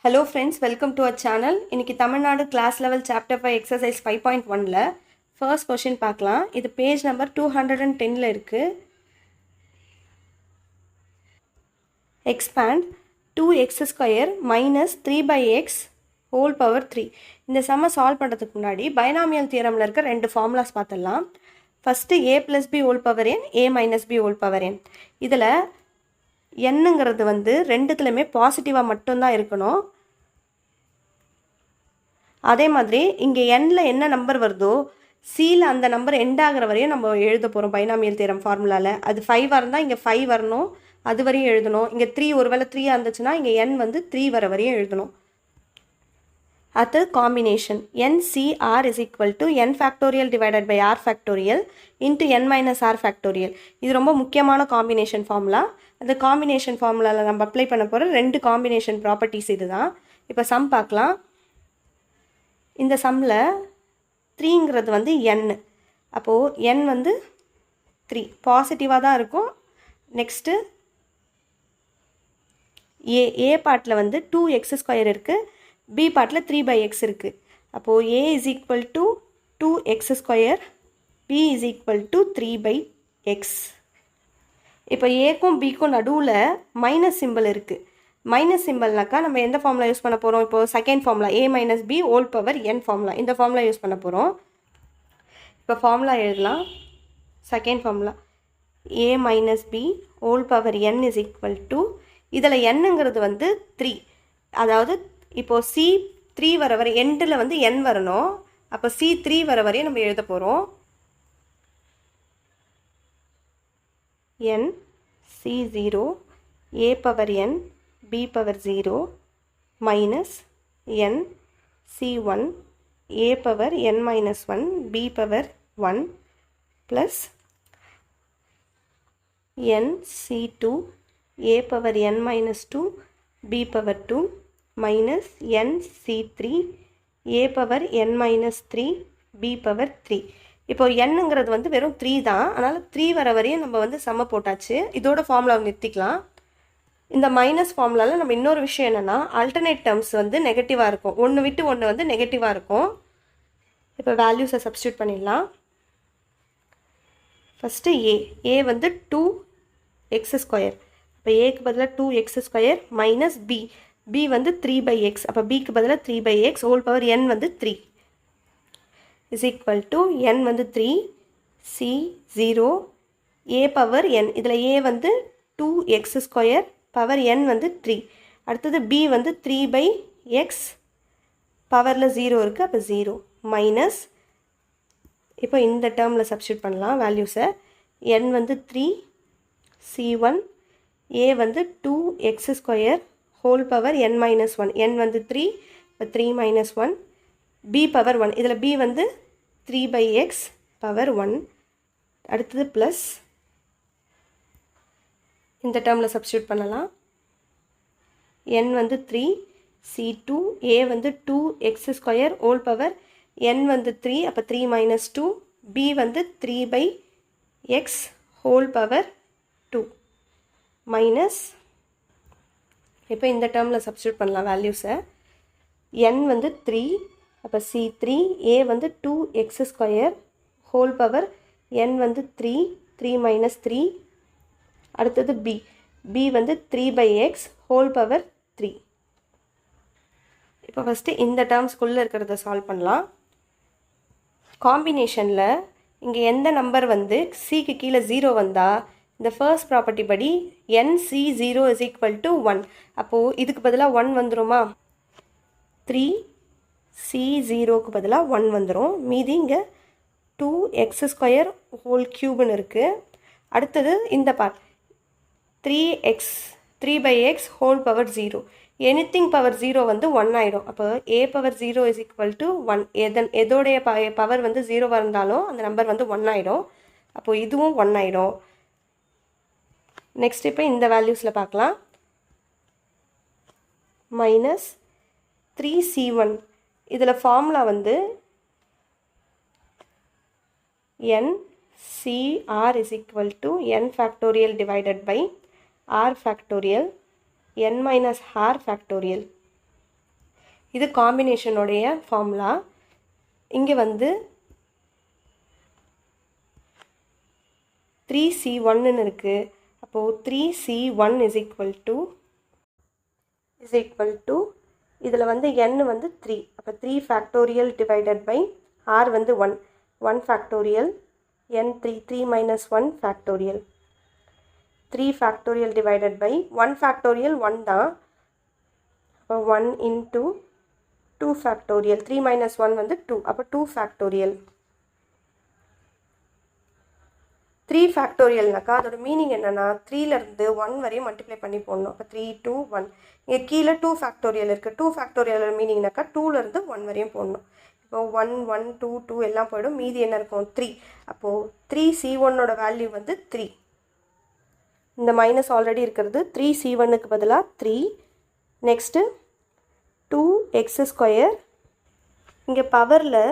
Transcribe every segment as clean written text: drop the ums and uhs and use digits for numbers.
Hello friends, welcome to our channel. இன்னைக்கு Tamil Nadu class level chapter 5 exercise 5.1ல first question பார்க்கலாம். இது page number 210ல இருக்கு. Expand 2x square minus 3/x whole power 3. இந்த சம்ம solve பண்ணுறதுக்கு முன்னாடி பைனாமியல் தியரமில் இருக்க ரெண்டு ஃபார்முலாஸ் பார்த்துடலாம். First a plus b whole power n, a minus b whole power n. இதில் என்னங்கிறது வந்து ரெண்டுத்துலையுமே பாசிட்டிவாக மட்டும்தான் இருக்கணும். அதே மாதிரி இங்கே எண்ணில் என்ன நம்பர் வருதோ சியில் அந்த நம்பர் எண்ட் ஆகிற வரையும் நம்ம எழுத போகிறோம் பைனாமியல் தியரம் ஃபார்முலாவில். அது 5 இருந்தால் இங்கே 5 வரணும், அது வரையும் எழுதணும். இங்கே 3 ஒருவேளை 3 இருந்துச்சுன்னா இங்கே n வந்து 3 வர வரையும் எழுதணும். அடுத்து combination NCR is equal to n factorial divided by r factorial into n minus r factorial. இது ரொம்ப முக்கியமான காம்பினேஷன் ஃபார்முலா. அந்த காம்பினேஷன் ஃபார்முலாவில் நம்ம அப்ளை பண்ண போகிற ரெண்டு காம்பினேஷன் ப்ராப்பர்ட்டிஸ் இது தான். இப்போ சம் பார்க்கலாம். இந்த சம்மில் 3ங்கிறது வந்து n, அப்போது n வந்து 3 பாசிட்டிவாக தான் இருக்கும். நெக்ஸ்ட்டு ஏ பார்ட்டில் வந்து 2x² இருக்குது, பி பார்ட்டில் 3/x இருக்குது. அப்போது a is equal to 2x², b is equal to 3/x. இப்போ ஏக்கும் பிக்கும் நடுவில் மைனஸ் சிம்பிள் இருக்குது. மைனஸ் சிம்பிள்னாக்கா நம்ம எந்த ஃபார்முலா யூஸ் பண்ண போகிறோம்? இப்போது second formula a minus b whole power n formula, இந்த ஃபார்முலா யூஸ் பண்ண போகிறோம். இப்போ ஃபார்முலா எழுதலாம். Second formula a minus b whole power n is equal to, இதில் என்னங்கிறது வந்து 3, அதாவது இப்போது C3 வர வரை எண்டில் வந்து n வரணும். அப்போ C3 வர வரையும் நம்ம எழுத போகிறோம். n C0 a power n b power 0 minus n C1 a power n minus 1 b power 1 plus n C2 a power n minus 2 b power 2 minus n C3 a power n minus 3 b power 3. இப்போ என்னங்கிறது வந்து வெறும் 3 தான், அதனால் 3 வர வரையும் நம்ம வந்து சம்ம போட்டாச்சு. இதோட ஃபார்முலாவை நிறுத்திக்கலாம். இந்த மைனஸ் ஃபார்முலாவில் நம்ம இன்னொரு விஷயம் என்னென்னா, ஆல்டர்னேட் டேர்ம்ஸ் வந்து நெகட்டிவாக இருக்கும், ஒன்று விட்டு ஒன்று வந்து நெகட்டிவாக இருக்கும். இப்போ வேல்யூஸை சப்ஸ்டியூட் பண்ணிடலாம். ஃபஸ்ட்டு ஏ வந்து 2x², இப்போ ஏக்கு பதிலாக 2x² மைனஸ் பி வந்து 3/x, அப்போ பிக்கு பதிலாக 3/x ஹோல் பவர் n வந்து 3 is equal to n வந்து 3 C0 a பவர் n, இதில் a வந்து 2x² பவர் n வந்து 3. அடுத்தது b வந்து 3/x பவரில் 0 இருக்குது, அப்போ 0 மைனஸ், இப்போ இந்த டேர்மில் சப்ஸ்டியூட் பண்ணலாம் வேல்யூஸை. n வந்து 3 C1 a வந்து 2x² whole power n minus 1, n வந்து 3, இப்போ 3 minus 1 b பவர் 1, இதில் b வந்து 3/x பவர் 1. அடுத்தது ப்ளஸ், இந்த டேர்மில் சப்ஸ்டியூட் பண்ணலாம். n வந்து 3 C2 a வந்து 2x² ஹோல் பவர் n வந்து 3, அப்போ 3 minus 2 b வந்து 3/x ஹோல் பவர் 2 மைனஸ், இப்போ இந்த டேர்மில் சப்ஸ்டியூட் பண்ணலாம் வேல்யூஸை. n வந்து 3, அப்போ C3 a வந்து 2x² ஹோல் பவர் n வந்து 3 minus 3. அடுத்தது b வந்து 3/x ஹோல் பவர் 3. இப்போ ஃபஸ்ட்டு இந்த டேர்ம்ஸ்குள்ளே இருக்கிறத சால்வ் பண்ணலாம். காம்பினேஷனில் இங்கே எந்த நம்பர் வந்து சிக்கு கீழே 0 வந்தால் இந்த ஃபர்ஸ்ட் ப்ராப்பர்ட்டி படி NC0 is equal to 1, அப்போது இதுக்கு பதிலாக 1 வந்துருமா? 3C0க்கு பதிலாக 1 வந்துடும். மீதி இங்கே 2x² ஹோல் க்யூப்னு இருக்குது. அடுத்தது இந்த part 3/x whole power 0, anything power 0 வந்து 1 ஆகிடும். அப்போ a power 0 is equal to 1, எதோடைய பவர் வந்து 0 இருந்தாலும் அந்த நம்பர் வந்து 1 ஆகிடும். அப்போது இதுவும் 1 ஆகிடும். நெக்ஸ்ட் இப்போ இந்த வேல்யூஸில் பார்க்கலாம். மைனஸ் 3C1, இதில் ஃபார்முலா வந்து NCR is equal to n factorial divided by r factorial n minus r factorial. இது காம்பினேஷனுடைய ஃபார்முலா. இங்கே வந்து 3C1ன்னு இருக்குது. அப்போது 3C1 இஸ் ஈக்குவல் டு இதில் வந்து n வந்து 3. அப்போ 3 ஃபேக்டோரியல் டிவைடட் பை r வந்து 1 factorial n3 3 minus 1 factorial 3 factorial divided by 1 factorial 1 தான். அப்போ 1 into 2 ஃபேக்டோரியல் 3 minus 1 வந்து 2. அப்போ 2 ஃபேக்டோரியல் 3 ஃபேக்டோரியல்னாக்கா அதோட மீனிங் என்னென்னா 3லேருந்து 1 வரையும் மல்டிப்ளை பண்ணி போடணும். அப்போ 3 2 1. இங்கே கீழே 2 ஃபேக்டோரியல் இருக்குது. 2 ஃபேக்டோரியலோட மீனிங்னாக்கா 2லேருந்து 1 வரையும் போடணும். இப்போ 1 1 2 2 எல்லாம் போயிடும். மீதி என்ன இருக்கும் 3. அப்போது 3C1ஓட வேல்யூ வந்து 3. இந்த மைனஸ் ஆல்ரெடி இருக்கிறது. 3C1க்கு பதிலாக 3. Next 2x². இங்கே பவரில்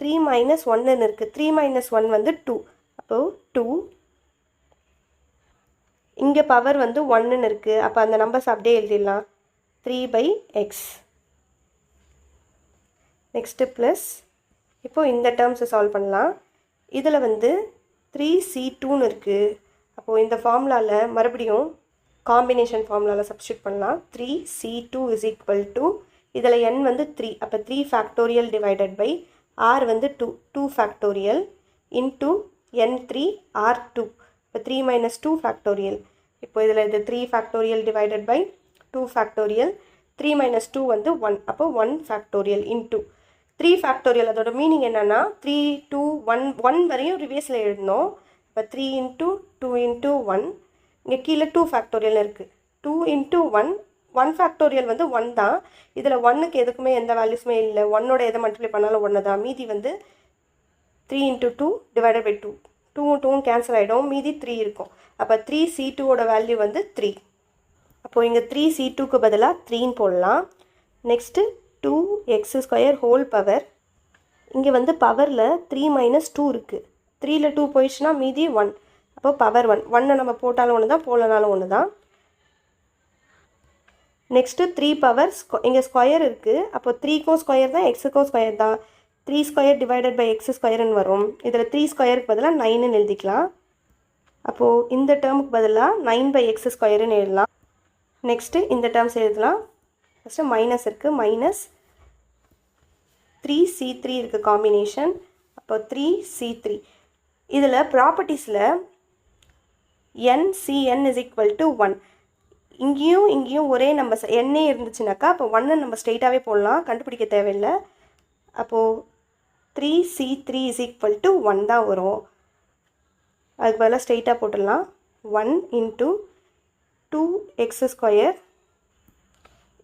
3 minus 1ன்னு இருக்குது. 3 minus 1 வந்து 2. அப்போது 2. இங்கே பவர் வந்து 1ன்னு இருக்குது. அப்போ அந்த நம்பர்ஸ் அப்படியே எழுதிடலாம். 3/x. Next plus. இப்போது இந்த டேர்ம்ஸை சால்வ் பண்ணலாம். இதில் வந்து 3C2ன்னு இருக்குது. அப்போது இந்த ஃபார்முலாவில் மறுபடியும் காம்பினேஷன் ஃபார்முலாவில் சப்ஸ்டியூட் பண்ணலாம். 3C2 இஸ் ஈக்குவல் டு இதில் n வந்து 3. அப்போ 3 ஃபேக்டோரியல் டிவைடட் பை r வந்து 2 ஃபேக்டோரியல் இன்ட்டு n3 r2. இப்போ 3 minus 2 ஃபேக்டோரியல். இப்போ இதில் இது 3 factorial divided by 2 factorial 3 minus 2 வந்து 1. அப்போ 1 ஃபேக்டோரியல் இன்ட்டு 3 ஃபேக்டோரியல். அதோட மீனிங் என்னென்னா 3 2 1 வரையும் ரிவேஸில் எழுதணும். இப்போ 3 into 2 into 1. இங்கே கீழே 2 ஃபேக்டோரியல் இருக்குது. 2 into 1 1 ஃபேக்டோரியல் வந்து 1 தான். இதில் 1க்கு எதுக்குமே எந்த வேல்யூஸுமே இல்லை. 1ஓட எதை மல்டிப்ளை பண்ணாலும் 1 தான். மீதி வந்து 3 into 2 divided by 2. 2 கேன்சல் ஆகிடும். மீதி 3 இருக்கும். அப்போ 3C2ஓட வேல்யூ வந்து 3. அப்போது இங்கே 3C2க்கு பதிலாக 3ன்னு போடலாம். Next 2x² whole power. இங்கே வந்து பவரில் 3 minus 2 இருக்குது. 3ல் 2 போயிடுச்சுன்னா மீதி 1. அப்போ பவர் 1. 1 நம்ம போட்டாலும் ஒன்று தான், போடலனாலும் ஒன்று தான். நெக்ஸ்ட்டு 3 பவர் இங்கே ஸ்கொயர் இருக்குது. அப்போ 3க்கும் ஸ்கொயர் தான், எக்ஸுக்கும் ஸ்கொயர் தான். 3² டிவைடட் பை x²ன்னு வரும். இதில் 3² பதிலாக 9ன்னு எழுதிக்கலாம். அப்போது இந்த டேர்முக்கு பதிலாக 9/x²ன்னு எழுதலாம். நெக்ஸ்ட்டு இந்த டேர்ம்ஸ் எழுதலாம். ஃபஸ்ட்டு மைனஸ் இருக்குது. மைனஸ் 3C3 இருக்குது காம்பினேஷன். அப்போ 3C3. இதில் ப்ராப்பர்ட்டிஸில் NCn இஸ் ஈக்குவல் டு 1. இங்கேயும் ஒரே நம்பர் எண்ணே இருந்துச்சுனாக்கா அப்போ 1 நம்ம ஸ்ட்ரெயிட்டாகவே போடலாம், கண்டுபிடிக்க தேவையில்லை. அப்போது 3C3 இஸ் ஈக்குவல் டு 1 தான் வரும். அதுக்கு பதிலாக ஸ்ட்ரெயிட்டாக போட்டுடலாம். 1 into 2x².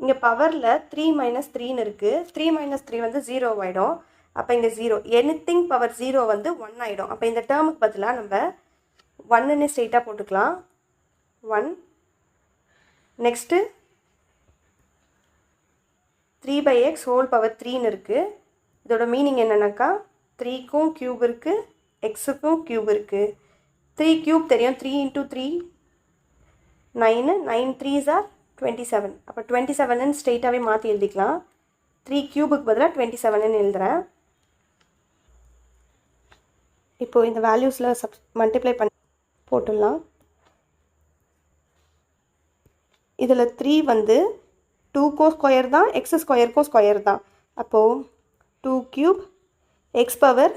இங்கே பவரில் 3 minus 3ன்னு இருக்குது. 3 minus 3 வந்து 0 ஆகிடும். அப்போ இங்கே 0. எனிதிங் பவர் 0 வந்து 1 ஆகிடும். அப்போ இந்த டேர்முக்கு பதிலாக நம்ம 1ன்னு ஸ்ட்ரெயிட்டாக போட்டுக்கலாம். 1. நெக்ஸ்ட்டு 3/x ஹோல் பவர் 3ன்னு இருக்குது. இதோட மீனிங் என்னென்னாக்கா 3க்கும் க்யூப் இருக்குது, எக்ஸுக்கும் க்யூப் இருக்குது. 3 க்யூப் தெரியும். 3 into 3 9. 9 3s are 27. அப்போ 27ன்னு ஸ்ட்ரெயிட்டாகவே மாற்றி எழுதிக்கலாம். 3 க்யூபுக்கு பதிலாக 27ன்னு எழுதுகிறேன். இப்போது இந்த வேல்யூஸில் மல்டிப்ளை பண்ணி போட்டுடலாம். இதில் 3 வந்து 2க்கும் ஸ்கொயர் தான், x²க்கும் ஸ்கொயர் தான். அப்போது 2 க்யூப் எக்ஸ் பவர்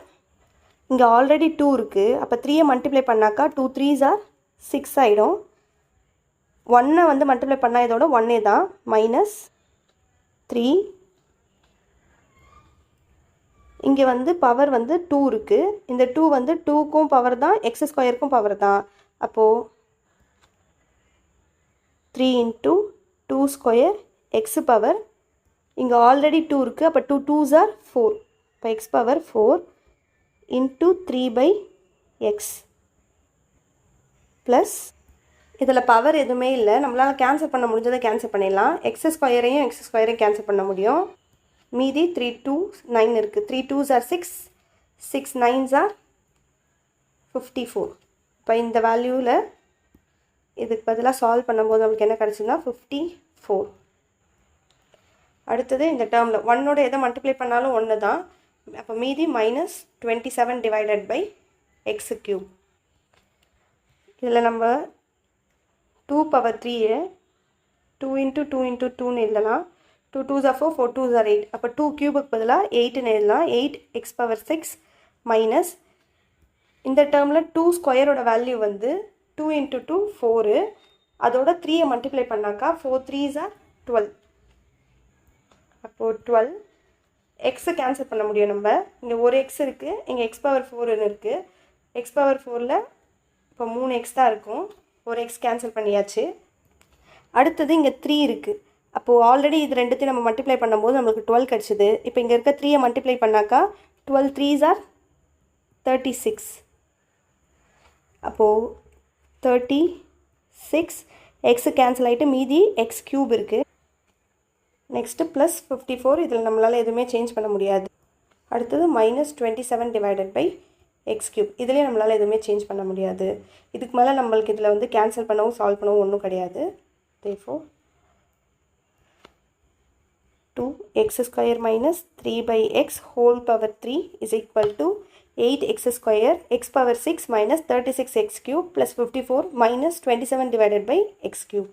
இங்கே ஆல்ரெடி 2 இருக்குது. அப்போ 3யை மல்டிப்ளை பண்ணாக்கா 2 3s are 6 ஆகிடும். 1 வந்து மல்டிப்ளை பண்ணால் இதோட 1 தான். மைனஸ் 3. இங்கே வந்து பவர் வந்து 2 இருக்குது. இந்த 2 வந்து 2க்கும் பவர் தான், x²க்கும் பவர் தான். அப்போது 3 into 2² எக்ஸ் பவர் இங்கே ஆல்ரெடி 2 இருக்குது. அப்போ 2 2s are 4. இப்போ X power 4 into 3/x plus இதில் பவர் எதுவுமே இல்லை, நம்மளால் கேன்சல் பண்ண முடிஞ்சதை கேன்சல் பண்ணிடலாம். x²யும் x² கேன்சல் பண்ண முடியும். மீதி 3 2s 9 இருக்குது. 3 2s are 6. 6 9s are 54. இப்போ இந்த வேல்யூவில் இதுக்கு பதிலாக சால்வ் பண்ணும்போது நம்மளுக்கு என்ன கிடச்சுன்னா 54. அடுத்தது இந்த டேர்மில் ஒன்னோட எதை மல்டிப்ளை பண்ணாலும் ஒன்று தான். அப்போ மீதி minus 27 divided by x cube. இதில் நம்ம 2 பவர் 3 2 இன்ட்டு 2 இன்ட்டு 2ன்னு எழுதலாம். 2 2s are 4, 4 2s are 8. அப்போ 2 கியூபுக்கு பதிலாக 8ன்னு எழுதலாம். 8 எக்ஸ் பவர் 6 மைனஸ் இந்த டேர்மில் 2 ஸ்கொயரோட வேல்யூ வந்து 2 இன்ட்டு 2 4. அதோட 3யை மல்டிப்ளை பண்ணாக்கா 4 3s are 12. அப்போது 12 எக்ஸை கேன்சல் பண்ண முடியும் நம்ம. இங்கே ஒரு எக்ஸ் இருக்குது, இங்கே எக்ஸ் பவர் 4ன்னு இருக்குது. எக்ஸ் பவர் 4ல் இப்போ 3 எக்ஸ் தான் இருக்கும். ஒரு எக்ஸ் கேன்சல் பண்ணியாச்சு. அடுத்தது இங்கே 3 இருக்குது. அப்போது ஆல்ரெடி இது ரெண்டுத்தையும் நம்ம மல்டிப்ளை பண்ணும்போது நம்மளுக்கு 12 கிடச்சிது. இப்போ இங்கே இருக்க 3யை மல்டிப்ளை பண்ணாக்கா 12 3s are 36. அப்போது 36 எக்ஸு கேன்சல் ஆகிட்டு மீதி எக்ஸ் க்யூப் இருக்குது. Next plus 54. இதில் நம்மளால் எதுவுமே சேஞ்ச் பண்ண முடியாது. அடுத்தது minus 27 divided by x cube. இதுலேயே நம்மளால் எதுவுமே சேஞ்ச் பண்ண முடியாது. இதுக்கு மேலே நம்மளுக்கு இதில் வந்து கேன்சல் பண்ணவும் சால்வ் பண்ணவும் ஒன்றும் கிடையாது. therefore 2x square minus 3 by x whole power 3 is equal to 8x square x power 6 minus 36x cube plus 54 minus 27 divided by x cube.